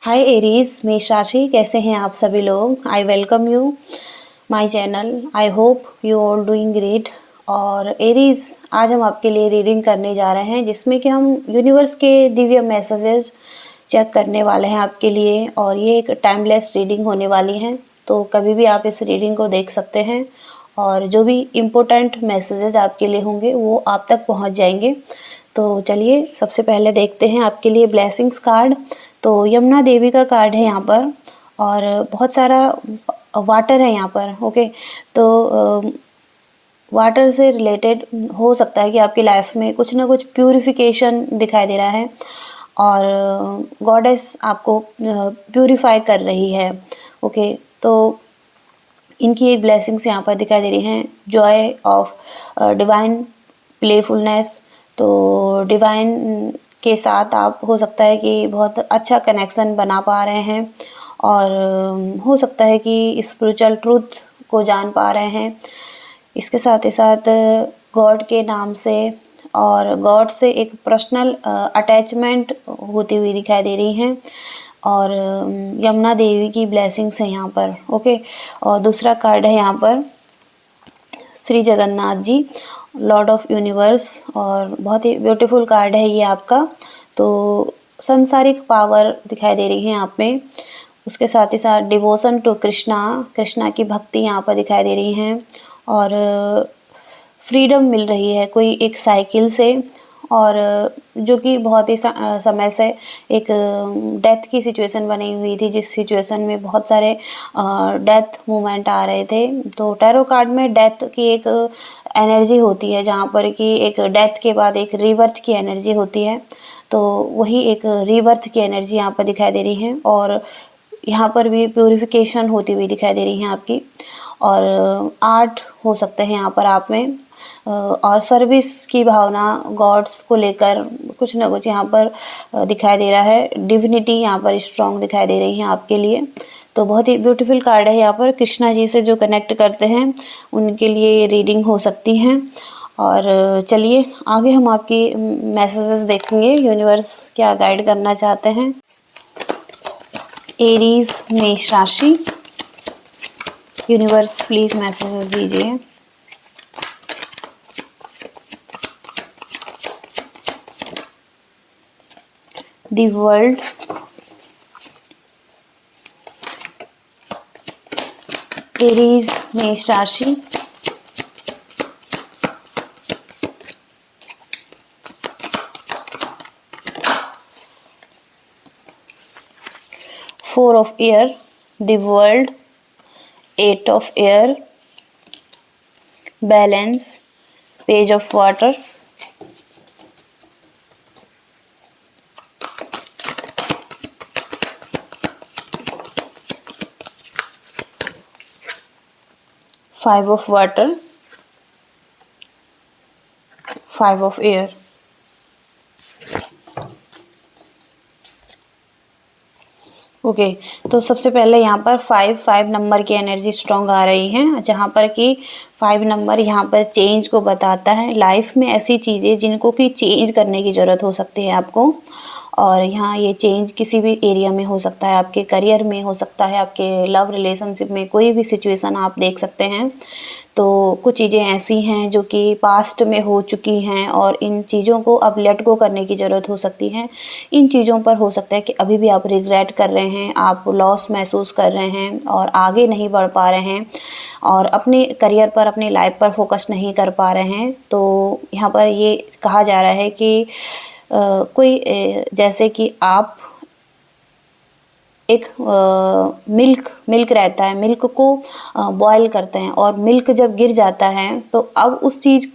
हाय Aries, मेष राशि कैसे हैं आप सभी लोग। I welcome you my channel. I hope you all doing great. और एरीज, आज हम आपके लिए रीडिंग करने जा रहे हैं जिसमें कि हम यूनिवर्स के दिव्य मैसेजेस चेक करने वाले हैं आपके लिए। और ये एक टाइमलेस रीडिंग होने वाली है, तो कभी भी आप इस रीडिंग को देख सकते हैं और जो भी इम्पोर्टेंट मैसेजेस आपके लिए होंगे वो आप तक पहुंच जाएंगे। तो चलिए सबसे पहले देखते हैं आपके लिए ब्लेसिंग्स कार्ड। तो यमुना देवी का कार्ड है यहाँ पर और बहुत सारा वाटर है यहाँ पर। ओके, तो वाटर से रिलेटेड हो सकता है कि आपकी लाइफ में कुछ ना कुछ प्यूरिफिकेशन दिखाई दे रहा है और गॉडेस आपको प्यूरिफाई कर रही है। ओके, तो इनकी एक ब्लेसिंग्स यहाँ पर दिखाई दे रही हैं। जॉय ऑफ डिवाइन प्लेफुलनेस, तो डिवाइन के साथ आप हो सकता है कि बहुत अच्छा कनेक्शन बना पा रहे हैं और हो सकता है कि स्पिरिचुअल ट्रूथ को जान पा रहे हैं। इसके साथ ही साथ गॉड के नाम से और गॉड से एक पर्सनल अटैचमेंट होती हुई दिखाई दे रही हैं और यमुना देवी की ब्लेसिंग्स है यहाँ पर। ओके, और दूसरा कार्ड है यहाँ पर Shri Jagannath ji, Lord of universe, और बहुत ही ब्यूटीफुल कार्ड है ये आपका। तो संसारिक पावर दिखाई दे रही है आप में। उसके साथ ही साथ डिवोशन टू कृष्णा की भक्ति यहाँ पर दिखाई दे रही है और फ्रीडम मिल रही है कोई एक साइकिल से, और जो कि बहुत ही समय से एक डेथ की सिचुएशन बनी हुई थी, जिस सिचुएशन में बहुत सारे डेथ मूवमेंट आ रहे थे। तो टैरो कार्ड में डेथ की एक एनर्जी होती है, जहाँ पर कि एक डेथ के बाद एक रीबर्थ की एनर्जी होती है। तो वही एक रीबर्थ की एनर्जी यहाँ पर दिखाई दे रही है और यहाँ पर भी प्यूरिफिकेशन होती हुई दिखाई दे रही है आपकी। और आर्ट हो सकते हैं यहाँ पर आप में और सर्विस की भावना गॉड्स को लेकर कुछ ना कुछ यहाँ पर दिखाई दे रहा है। डिविनिटी यहाँ पर स्ट्रॉन्ग दिखाई दे रही है आपके लिए। तो बहुत ही ब्यूटीफुल कार्ड है यहाँ पर। कृष्णा जी से जो कनेक्ट करते हैं उनके लिए ये रीडिंग हो सकती हैं। और चलिए आगे हम आपकी मैसेजेस देखेंगे, यूनिवर्स क्या गाइड करना चाहते हैं। एरीज मेष राशि, यूनिवर्स प्लीज मैसेजेस दीजिए। द वर्ल्ड, एरीज मेष राशि, four of air, the world, eight of air, balance, page of water, five of water, five of air. Okay, तो सबसे पहले यहाँ पर फाइव नंबर की एनर्जी स्ट्रॉन्ग आ रही है, जहाँ पर कि 5 नंबर यहाँ पर चेंज को बताता है। लाइफ में ऐसी चीज़ें जिनको कि चेंज करने की ज़रूरत हो सकती है आपको, और यहाँ ये चेंज किसी भी एरिया में हो सकता है, आपके करियर में हो सकता है, आपके लव रिलेशनशिप में, कोई भी सिचुएशन आप देख सकते हैं। तो कुछ चीज़ें ऐसी हैं जो कि पास्ट में हो चुकी हैं और इन चीज़ों को अब लेट गो करने की ज़रूरत हो सकती है। इन चीज़ों पर हो सकता है कि अभी भी आप रिग्रेट कर रहे हैं, आप लॉस महसूस कर रहे हैं और आगे नहीं बढ़ पा रहे हैं और अपने करियर पर, अपनी लाइफ पर फोकस नहीं कर पा रहे हैं। तो यहाँ पर ये कहा जा रहा है कि कोई जैसे कि आप एक मिल्क रहता है, मिल्क को बॉयल करते हैं और मिल्क जब गिर जाता है तो अब उस चीज़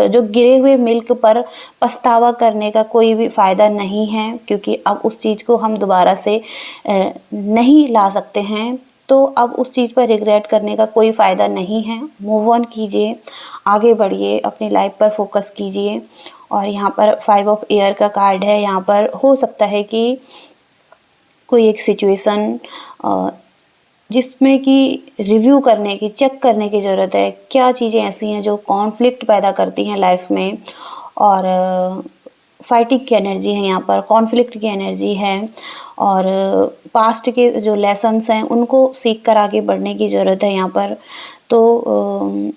जो गिरे हुए मिल्क पर पछतावा करने का कोई भी फ़ायदा नहीं है, क्योंकि अब उस चीज़ को हम दोबारा से नहीं ला सकते हैं। तो अब उस चीज़ पर रिग्रेट करने का कोई फ़ायदा नहीं है। मूव ऑन कीजिए, आगे बढ़िए, अपनी लाइफ पर फोकस कीजिए। और यहाँ पर 5 ऑफ एयर का कार्ड है। यहाँ पर हो सकता है कि कोई एक सिचुएशन जिसमें कि रिव्यू करने की, चेक करने की ज़रूरत है, क्या चीज़ें ऐसी हैं जो कॉन्फ्लिक्ट पैदा करती हैं लाइफ में। और फाइटिंग की एनर्जी है यहाँ पर, कॉन्फ्लिक्ट की एनर्जी है, और पास्ट के जो लेसन्स हैं उनको सीख कर आगे बढ़ने की ज़रूरत है यहाँ पर। तो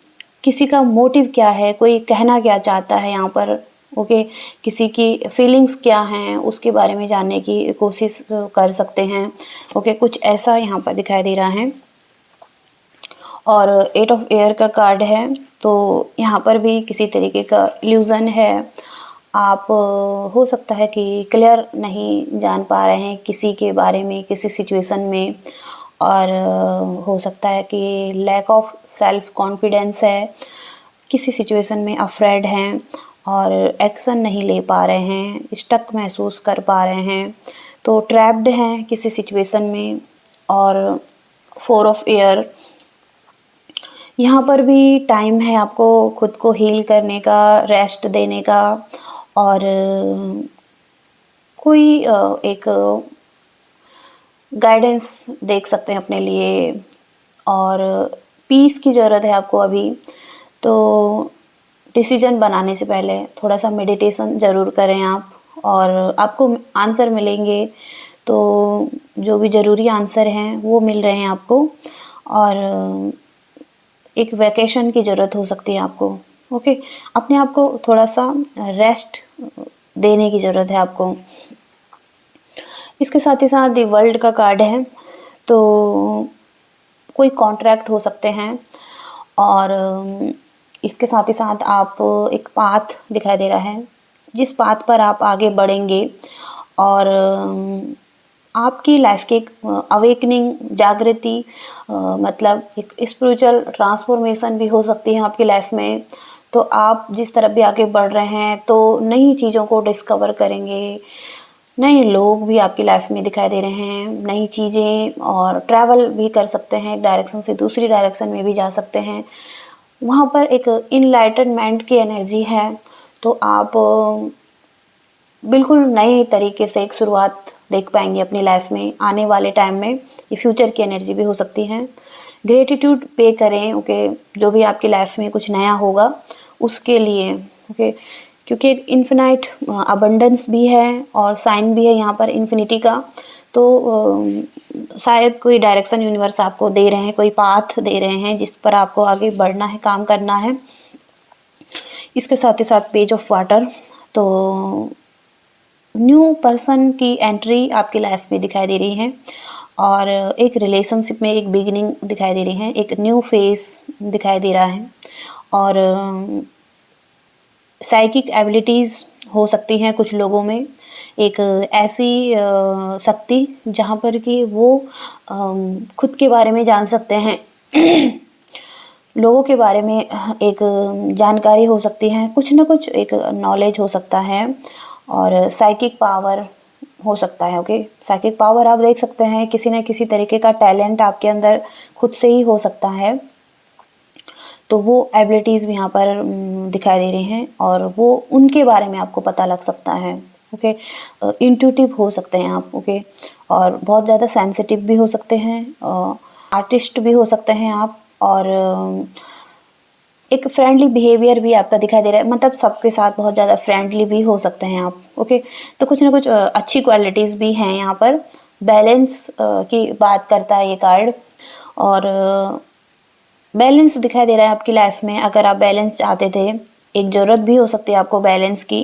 किसी का मोटिव क्या है, कोई कहना क्या चाहता है यहाँ पर, ओके, किसी की फीलिंग्स क्या हैं उसके बारे में जानने की कोशिश कर सकते हैं, ओके, कुछ ऐसा यहाँ पर दिखाई दे रहा है। और 8 ऑफ एयर का कार्ड है, तो यहाँ पर भी किसी तरीके का इल्यूज़न है। आप हो सकता है कि क्लियर नहीं जान पा रहे हैं किसी के बारे में, किसी सिचुएशन में, और हो सकता है कि लैक ऑफ सेल्फ कॉन्फिडेंस है, किसी सिचुएशन में अफ्रेड हैं और एक्शन नहीं ले पा रहे हैं, स्टक महसूस कर पा रहे हैं, तो ट्रैप्ड हैं किसी सिचुएशन में। और 4 ऑफ एयर, यहाँ पर भी टाइम है आपको खुद को हील करने का, रेस्ट देने का, और कोई एक गाइडेंस देख सकते हैं अपने लिए, और पीस की ज़रूरत है आपको अभी। तो डिसीजन बनाने से पहले थोड़ा सा मेडिटेशन ज़रूर करें आप, और आपको आंसर मिलेंगे। तो जो भी ज़रूरी आंसर हैं वो मिल रहे हैं आपको, और एक वैकेशन की ज़रूरत हो सकती है आपको, ओके, अपने आप को थोड़ा सा रेस्ट देने की ज़रूरत है आपको। इसके साथ ही साथ दी वर्ल्ड का कार्ड है, तो कोई कॉन्ट्रैक्ट हो सकते हैं, और इसके साथ ही साथ आप एक पाथ दिखाई दे रहा है जिस पाथ पर आप आगे बढ़ेंगे, और आपकी लाइफ की एक अवेकनिंग, जागृति, मतलब एक स्पिरिचुअल ट्रांसफॉर्मेशन भी हो सकती है आपकी लाइफ में। तो आप जिस तरफ भी आगे बढ़ रहे हैं तो नई चीज़ों को डिस्कवर करेंगे, नए लोग भी आपकी लाइफ में दिखाई दे रहे हैं, नई चीज़ें, और ट्रैवल भी कर सकते हैं, एक डायरेक्शन से दूसरी डायरेक्शन में भी जा सकते हैं। वहाँ पर एक इनलाइटनमेंट की एनर्जी है, तो आप बिल्कुल नए तरीके से एक शुरुआत देख पाएंगे अपनी लाइफ में आने वाले टाइम में। ये फ्यूचर की एनर्जी भी हो सकती है। ग्रेटिट्यूड पे करें, ओके, जो भी आपकी लाइफ में कुछ नया होगा उसके लिए, ओके, क्योंकि एक इन्फिनाइट अबंडेंस भी है और साइन भी है यहाँ पर इन्फिनिटी का। तो शायद कोई डायरेक्शन यूनिवर्स आपको दे रहे हैं, कोई पाथ दे रहे हैं जिस पर आपको आगे बढ़ना है, काम करना है। इसके साथ ही साथ पेज ऑफ वाटर, तो न्यू पर्सन की एंट्री आपकी लाइफ में दिखाई दे रही है, और एक रिलेशनशिप में एक बिगिनिंग दिखाई दे रही है, एक न्यू फेस दिखाई दे रहा है, और साइकिक एबिलिटीज़ हो सकती हैं कुछ लोगों में, एक ऐसी शक्ति जहाँ पर कि वो खुद के बारे में जान सकते हैं लोगों के बारे में एक जानकारी हो सकती है, कुछ ना कुछ एक नॉलेज हो सकता है, और साइकिक पावर हो सकता है, ओके, साइकिक पावर आप देख सकते हैं, किसी न किसी तरीके का टैलेंट आपके अंदर खुद से ही हो सकता है। तो वो एबिलिटीज़ भी यहाँ पर दिखाई दे रही हैं, और वो उनके बारे में आपको पता लग सकता है, ओके, इंट्यूटिव हो सकते हैं आप, ओके, और बहुत ज़्यादा सेंसिटिव भी हो सकते हैं, आर्टिस्ट भी हो सकते हैं आप, और एक फ्रेंडली बिहेवियर भी आपका दिखाई दे रहा है, मतलब सबके साथ बहुत ज़्यादा फ्रेंडली भी हो सकते हैं आप, ओके। तो कुछ ना कुछ अच्छी क्वालिटीज़ भी हैं यहाँ पर। बैलेंस की बात करता है ये कार्ड, और बैलेंस दिखाई दे रहा है आपकी लाइफ में। अगर आप बैलेंस चाहते थे, एक ज़रूरत भी हो सकती है आपको बैलेंस की,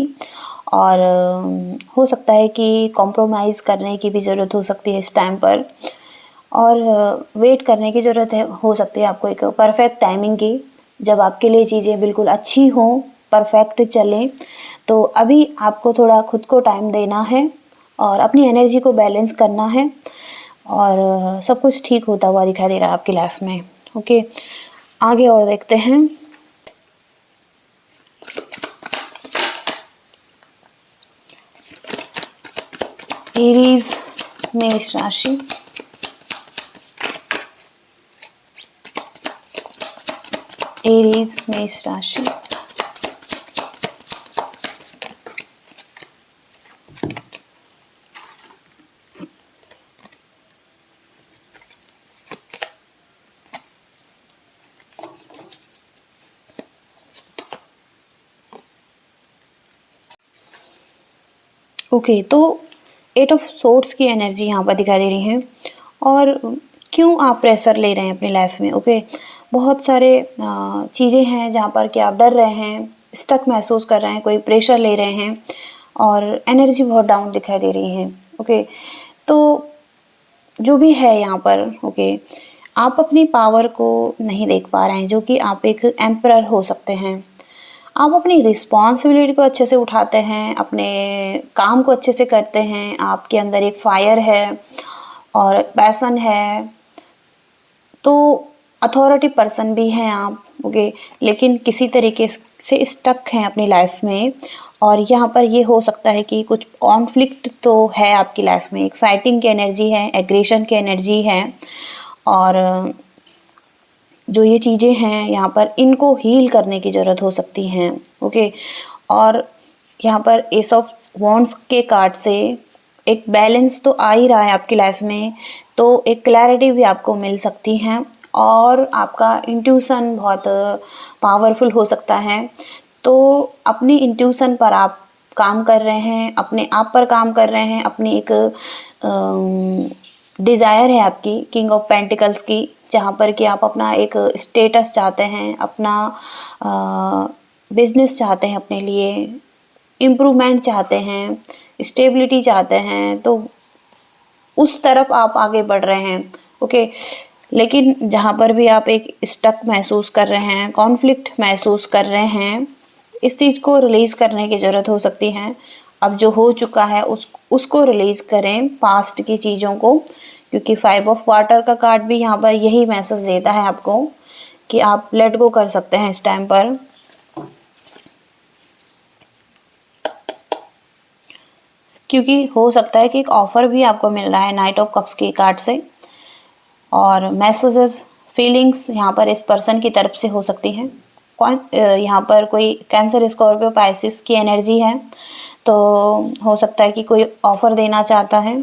और हो सकता है कि कॉम्प्रोमाइज़ करने की भी ज़रूरत हो सकती है इस टाइम पर, और वेट करने की ज़रूरत है, हो सकती है आपको एक परफेक्ट टाइमिंग की, जब आपके लिए चीज़ें बिल्कुल अच्छी हों, परफेक्ट चलें। तो अभी आपको थोड़ा खुद को टाइम देना है और अपनी एनर्जी को बैलेंस करना है, और सब कुछ ठीक होता हुआ दिखाई दे रहा है आपकी लाइफ में, ओके। आगे और देखते हैं। एरीज मेष राशि, एरीज मेष राशि, ओके, तो 8 ऑफ सोर्ड्स की एनर्जी यहाँ पर दिखाई दे रही है। और क्यों आप प्रेशर ले रहे हैं अपनी लाइफ में? ओके, बहुत सारे चीज़ें हैं जहाँ पर कि आप डर रहे हैं, स्टक महसूस कर रहे हैं, कोई प्रेशर ले रहे हैं और एनर्जी बहुत डाउन दिखाई दे रही है। ओके, तो जो भी है यहाँ पर, ओके, आप अपनी पावर को नहीं देख पा रहे हैं, जो कि आप एक एम्परर हो सकते हैं। आप अपनी रिस्पॉन्सिबिलिटी को अच्छे से उठाते हैं, अपने काम को अच्छे से करते हैं, आपके अंदर एक फायर है और पैसन है, तो अथॉरिटी पर्सन भी हैं आप। ओके, लेकिन किसी तरीके से स्टक हैं अपनी लाइफ में। और यहाँ पर ये हो सकता है कि कुछ कॉन्फ्लिक्ट तो है आपकी लाइफ में, एक फाइटिंग की एनर्जी है, एग्रेशन की एनर्जी है। और जो ये चीज़ें हैं यहाँ पर, इनको हील करने की ज़रूरत हो सकती हैं। ओके, और यहाँ पर एस ऑफ वॉन्ड्स के कार्ड से एक बैलेंस तो आ ही रहा है आपकी लाइफ में, तो एक क्लैरिटी भी आपको मिल सकती है और आपका इंट्यूशन बहुत पावरफुल हो सकता है। तो अपनी इंट्यूशन पर आप काम कर रहे हैं, अपने आप पर काम कर रहे हैं, अपनी एक डिज़ायर है आपकी किंग ऑफ पेंटिकल्स की, जहाँ पर कि आप अपना एक स्टेटस चाहते हैं, अपना बिजनेस चाहते हैं, अपने लिए इम्प्रूवमेंट चाहते हैं, स्टेबिलिटी चाहते हैं, तो उस तरफ आप आगे बढ़ रहे हैं। ओके, लेकिन जहाँ पर भी आप एक स्टक महसूस कर रहे हैं, कॉन्फ्लिक्ट महसूस कर रहे हैं, इस चीज़ को रिलीज़ करने की ज़रूरत हो सकती है। अब जो हो चुका है उसको रिलीज़ करें, पास्ट की चीज़ों को, क्योंकि 5 ऑफ वाटर का कार्ड भी यहाँ पर यही मैसेज देता है आपको कि आप लेट गो कर सकते हैं इस टाइम पर। क्योंकि हो सकता है कि एक ऑफ़र भी आपको मिल रहा है नाइट ऑफ कप्स के कार्ड से। और मैसेजेस, फीलिंग्स यहाँ पर इस पर्सन की तरफ से हो सकती हैं। यहाँ पर कोई कैंसर, स्कॉर्पियो, पाइसिस की एनर्जी है, तो हो सकता है कि कोई ऑफ़र देना चाहता है।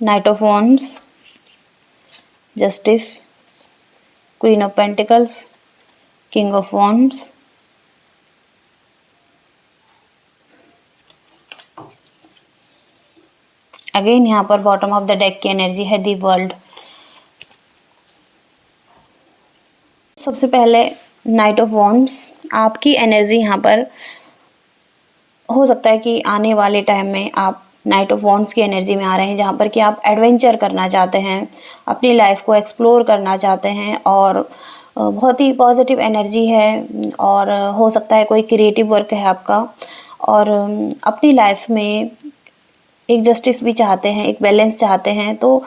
Knight of Wands, Justice, Queen of Pentacles, King of Wands, again यहाँ पर बॉटम ऑफ द डेक की एनर्जी है दी वर्ल्ड। सबसे पहले नाइट ऑफ वॉन्ड्स, आपकी एनर्जी यहाँ पर हो सकता है कि आने वाले टाइम में आप नाइट ऑफ वॉन्ड्स की एनर्जी में आ रहे हैं, जहाँ पर कि आप एडवेंचर करना चाहते हैं, अपनी लाइफ को एक्सप्लोर करना चाहते हैं और बहुत ही पॉजिटिव एनर्जी है। और हो सकता है कोई क्रिएटिव वर्क है आपका, और अपनी लाइफ में एक जस्टिस भी चाहते हैं, एक बैलेंस चाहते हैं, तो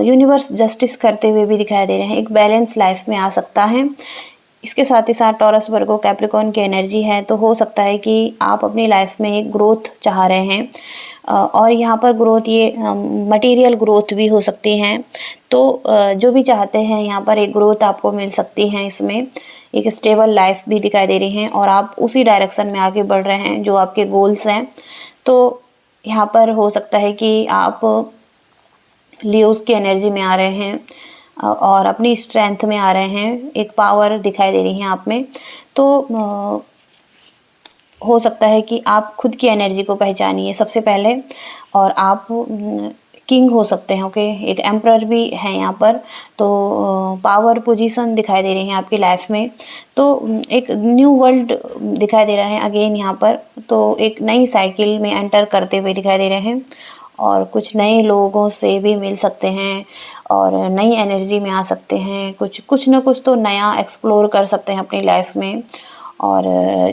यूनिवर्स जस्टिस करते हुए भी दिखाई दे रहे हैं, एक बैलेंस लाइफ में आ सकता है। इसके साथ ही साथ टॉरस, वर्गो, कैप्रिकॉर्न की एनर्जी है, तो हो सकता है कि आप अपनी लाइफ में एक ग्रोथ चाह रहे हैं। और यहाँ पर ग्रोथ, ये मटेरियल ग्रोथ भी हो सकती हैं। तो जो भी चाहते हैं यहाँ पर एक ग्रोथ आपको मिल सकती है, इसमें एक स्टेबल लाइफ भी दिखाई दे रही है और आप उसी डायरेक्शन में आगे बढ़ रहे हैं जो आपके गोल्स हैं। तो यहाँ पर हो सकता है कि आप लियोस की एनर्जी में आ रहे हैं और अपनी स्ट्रेंथ में आ रहे हैं, एक पावर दिखाई दे रही है आप में। तो हो सकता है कि आप खुद की एनर्जी को पहचानिए सबसे पहले, और आप किंग हो सकते हैं। ओके, एक एम्परर भी है यहाँ पर, तो पावर पोजीशन दिखाई दे रही है आपकी लाइफ में। तो एक न्यू वर्ल्ड दिखाई दे रहा है अगेन यहाँ पर, तो एक नई साइकिल में एंटर करते हुए दिखाई दे रहे हैं और कुछ नए लोगों से भी मिल सकते हैं और नई एनर्जी में आ सकते हैं, कुछ ना कुछ तो नया एक्सप्लोर कर सकते हैं अपनी लाइफ में, और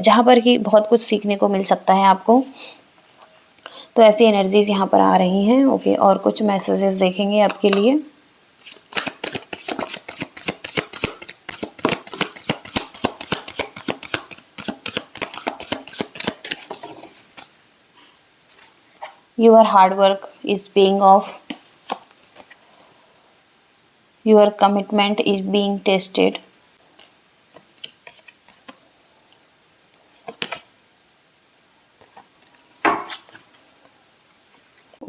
जहाँ पर कि बहुत कुछ सीखने को मिल सकता है आपको। तो ऐसी एनर्जीज यहाँ पर आ रही हैं। ओके, और कुछ मैसेजेस देखेंगे आपके लिए। Your hard work is paying off. Your commitment is being tested.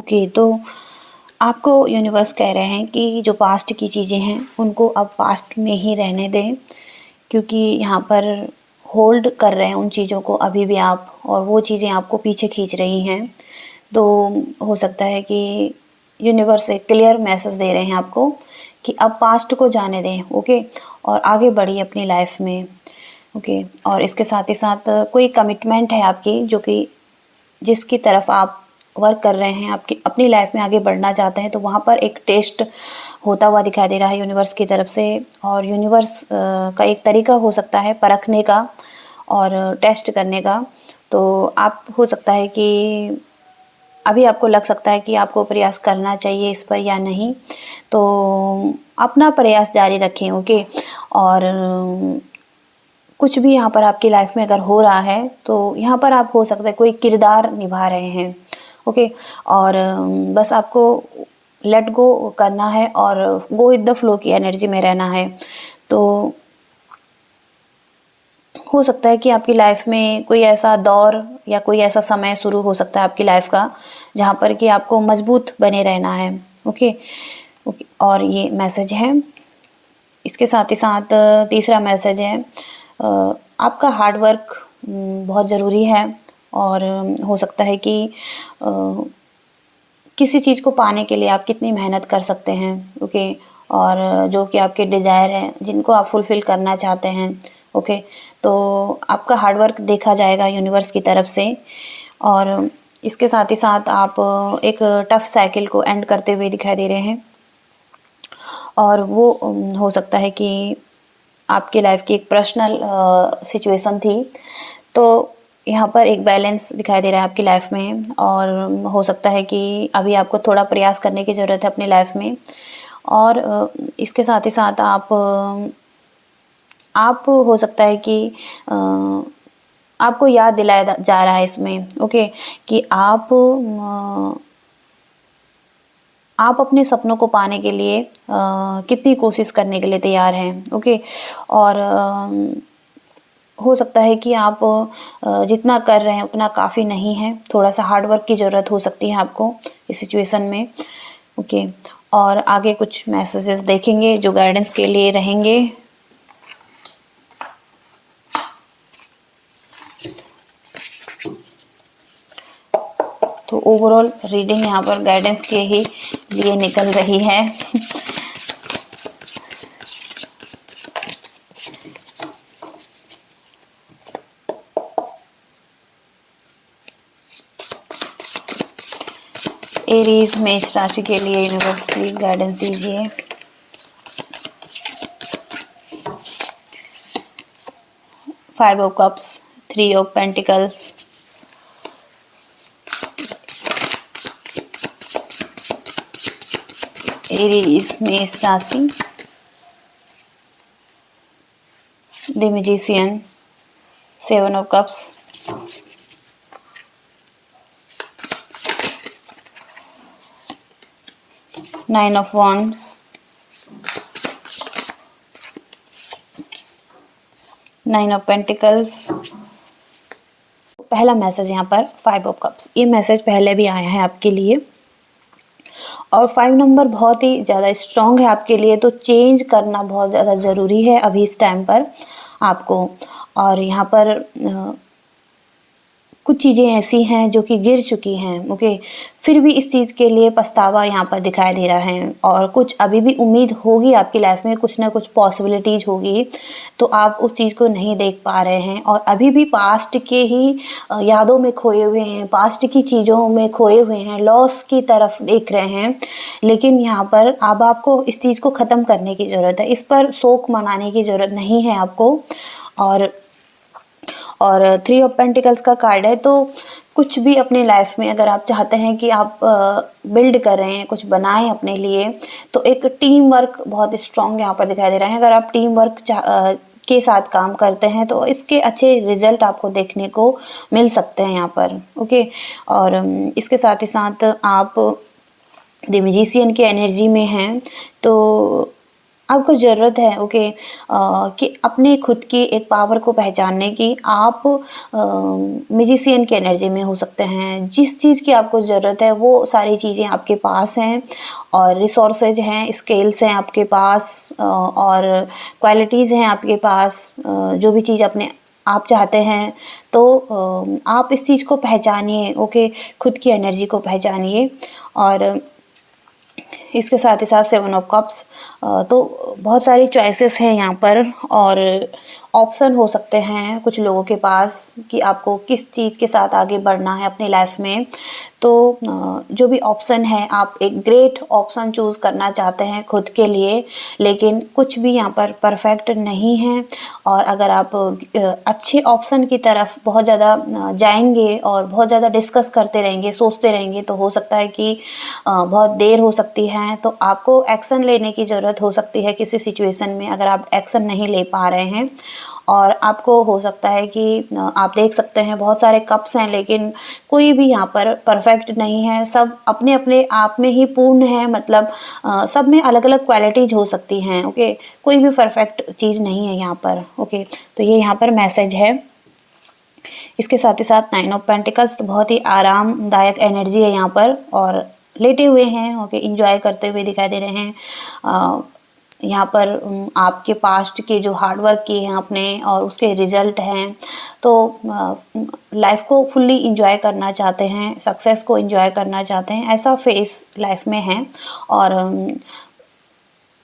Okay, तो आपको यूनिवर्स कह रहे हैं कि जो पास्ट की चीज़ें हैं उनको अब पास्ट में ही रहने दें, क्योंकि यहाँ पर होल्ड कर रहे हैं उन चीज़ों को अभी भी आप, और वो चीज़ें आपको पीछे खींच रही हैं। तो हो सकता है कि यूनिवर्स एक क्लियर मैसेज दे रहे हैं आपको कि अब पास्ट को जाने दें, ओके, और आगे बढ़िए अपनी लाइफ में, ओके। और इसके साथ ही साथ कोई कमिटमेंट है आपकी जो कि जिसकी तरफ आप वर्क कर रहे हैं, आपकी अपनी लाइफ में आगे बढ़ना चाहते हैं, तो वहाँ पर एक टेस्ट होता हुआ दिखाई दे रहा है यूनिवर्स की तरफ से। और यूनिवर्स का एक तरीका हो सकता है परखने का और टेस्ट करने का। तो आप हो सकता है कि अभी आपको लग सकता है कि आपको प्रयास करना चाहिए इस पर या नहीं, तो अपना प्रयास जारी रखें, ओके। और कुछ भी यहाँ पर आपकी लाइफ में अगर हो रहा है तो यहाँ पर आप हो सकता है कोई किरदार निभा रहे हैं, ओके। और बस आपको लेट गो करना है और गो विद द फ्लो की एनर्जी में रहना है। तो हो सकता है कि आपकी लाइफ में कोई ऐसा दौर या कोई ऐसा समय शुरू हो सकता है आपकी लाइफ का जहाँ पर कि आपको मजबूत बने रहना है, ओके ओके। और ये मैसेज है। इसके साथ ही साथ तीसरा मैसेज है, आपका हार्ड वर्क बहुत ज़रूरी है। और हो सकता है कि किसी चीज़ को पाने के लिए आप कितनी मेहनत कर सकते हैं, ओके। और जो कि आपके डिज़ायर हैं जिनको आप फुलफ़िल करना चाहते हैं, ओके, तो आपका हार्ड वर्क देखा जाएगा यूनिवर्स की तरफ से। और इसके साथ ही साथ आप एक टफ साइकिल को एंड करते हुए दिखाई दे रहे हैं। और वो हो सकता है कि आपकी लाइफ की एक पर्सनल सिचुएशन थी, तो यहाँ पर एक बैलेंस दिखाई दे रहा है आपकी लाइफ में। और हो सकता है कि अभी आपको थोड़ा प्रयास करने की ज़रूरत है अपनी लाइफ में। और इसके साथ ही साथ आप हो सकता है कि आपको याद दिलाया जा रहा है इसमें, ओके, कि आप अपने सपनों को पाने के लिए कितनी कोशिश करने के लिए तैयार हैं, ओके। और हो सकता है कि आप जितना कर रहे हैं उतना काफ़ी नहीं है, थोड़ा सा हार्ड वर्क की ज़रूरत हो सकती है आपको इस सिचुएशन में, ओके। और आगे कुछ मैसेजेस देखेंगे जो गाइडेंस के लिए रहेंगे। तो ओवरऑल रीडिंग यहाँ पर गाइडेंस के ही लिए निकल रही है। एरीज मेष राशि के लिए यूनिवर्स प्लीज गाइडेंस दीजिए। Five of cups, three of pentacles, Aries मेष राशि, the magician, seven of cups, nine of wands, nine of pentacles. पहला मैसेज यहाँ पर फाइव ऑफ कप्स, ये मैसेज पहले भी आया है आपके लिए। और 5 नंबर बहुत ही ज़्यादा स्ट्रॉन्ग है आपके लिए, तो चेंज करना बहुत ज़्यादा ज़रूरी है अभी इस टाइम पर आपको। और यहाँ पर कुछ चीज़ें ऐसी हैं जो कि गिर चुकी हैं, ओके, फिर भी इस चीज़ के लिए पछतावा यहाँ पर दिखाई दे रहा है। और कुछ अभी भी उम्मीद होगी आपकी लाइफ में, कुछ ना कुछ पॉसिबिलिटीज़ होगी, तो आप उस चीज़ को नहीं देख पा रहे हैं और अभी भी पास्ट के ही यादों में खोए हुए हैं, पास्ट की चीज़ों में खोए हुए हैं, लॉस की तरफ देख रहे हैं। लेकिन यहाँ पर अब आपको इस चीज़ को ख़त्म करने की ज़रूरत है, इस पर शोक मनाने की ज़रूरत नहीं है आपको। और थ्री ऑफ पेंटिकल्स का कार्ड है, तो कुछ भी अपने लाइफ में अगर आप चाहते हैं कि आप बिल्ड कर रहे हैं, कुछ बनाएं अपने लिए, तो एक टीम वर्क बहुत स्ट्रॉन्ग यहाँ पर दिखाई दे रहा है। अगर आप टीम वर्क के साथ काम करते हैं तो इसके अच्छे रिजल्ट आपको देखने को मिल सकते हैं यहाँ पर, ओके। और इसके साथ ही साथ आप द मैजिशियन की एनर्जी में हैं, तो आपको ज़रूरत है ओके कि अपने खुद की एक पावर को पहचानने की। आप मैजिशियन की एनर्जी में हो सकते हैं। जिस चीज़ की आपको ज़रूरत है वो सारी चीज़ें आपके पास हैं और रिसोर्सेज हैं, स्किल्स हैं आपके पास और क्वालिटीज़ हैं आपके पास। जो भी चीज़ अपने आप चाहते हैं तो आप इस चीज़ को पहचानिए ओके, खुद की एनर्जी को पहचानिए। और इसके साथ ही साथ 7 ऑफ कप्स, तो बहुत सारी चॉइसेस हैं यहाँ पर और ऑप्शन हो सकते हैं कुछ लोगों के पास कि आपको किस चीज़ के साथ आगे बढ़ना है अपनी लाइफ में। तो जो भी ऑप्शन है, आप एक ग्रेट ऑप्शन चूज़ करना चाहते हैं खुद के लिए, लेकिन कुछ भी यहाँ पर परफेक्ट नहीं है। और अगर आप अच्छे ऑप्शन की तरफ बहुत ज़्यादा जाएंगे और बहुत ज़्यादा डिस्कस करते रहेंगे, सोचते रहेंगे, तो हो सकता है कि बहुत देर हो सकती है। तो आपको एक्शन लेने की ज़रूरत हो सकती है किसी सिचुएशन में, अगर आप एक्शन नहीं ले पा रहे हैं। और आपको हो सकता है कि आप देख सकते हैं बहुत सारे कप्स हैं, लेकिन कोई भी यहाँ पर परफेक्ट नहीं है। सब अपने अपने आप में ही पूर्ण है, मतलब सब में अलग अलग क्वालिटीज़ हो सकती हैं ओके। कोई भी परफेक्ट चीज़ नहीं है यहाँ पर ओके। तो ये यहाँ पर मैसेज है। इसके साथ ही साथ 9 ऑफ पेंटिकल्स, तो बहुत ही आरामदायक एनर्जी है यहाँ पर और लेटे हुए हैं ओके, इंजॉय करते हुए दिखाई दे रहे हैं। यहाँ पर आपके पास्ट के जो हार्ड वर्क किए हैं आपने और उसके रिजल्ट हैं, तो लाइफ को फुल्ली इंजॉय करना चाहते हैं, सक्सेस को इंजॉय करना चाहते हैं, ऐसा फेस लाइफ में है। और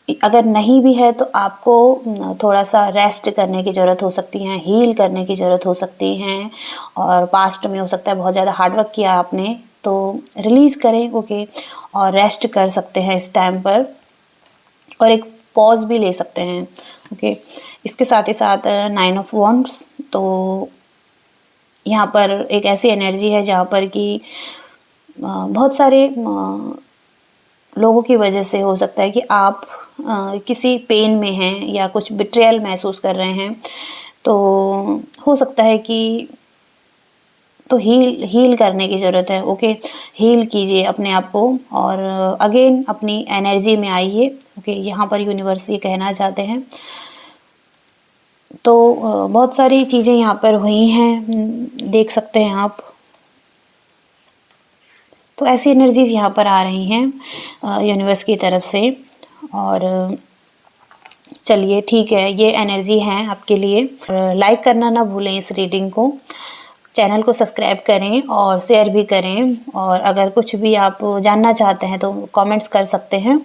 अगर नहीं भी है तो आपको थोड़ा सा रेस्ट करने की ज़रूरत हो सकती है, हील करने की ज़रूरत हो सकती है। और पास्ट में हो सकता है बहुत ज़्यादा हार्डवर्क किया आपने, तो रिलीज़ करें ओके, और रेस्ट कर सकते हैं इस टाइम पर, और एक पॉज भी ले सकते हैं ओके। इसके साथ ही साथ 9 ऑफ वॉन्ड्स, तो यहाँ पर एक ऐसी एनर्जी है जहाँ पर कि बहुत सारे लोगों की वजह से हो सकता है कि आप किसी पेन में हैं या कुछ बिट्रेयल महसूस कर रहे हैं। तो हो सकता है कि तो हील करने की ज़रूरत है ओके। हील कीजिए अपने आप को और अगेन अपनी एनर्जी में आइए ओके। यहाँ पर यूनिवर्स ये कहना चाहते हैं। तो बहुत सारी चीज़ें यहाँ पर हुई हैं, देख सकते हैं आप। तो ऐसी एनर्जीज यहाँ पर आ रही हैं यूनिवर्स की तरफ से। और चलिए ठीक है, ये एनर्जी है आपके लिए। लाइक करना ना भूलें इस रीडिंग को, चैनल को सब्सक्राइब करें और शेयर भी करें। और अगर कुछ भी आप जानना चाहते हैं तो कमेंट्स कर सकते हैं।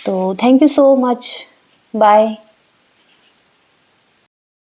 तो thank you so much, bye.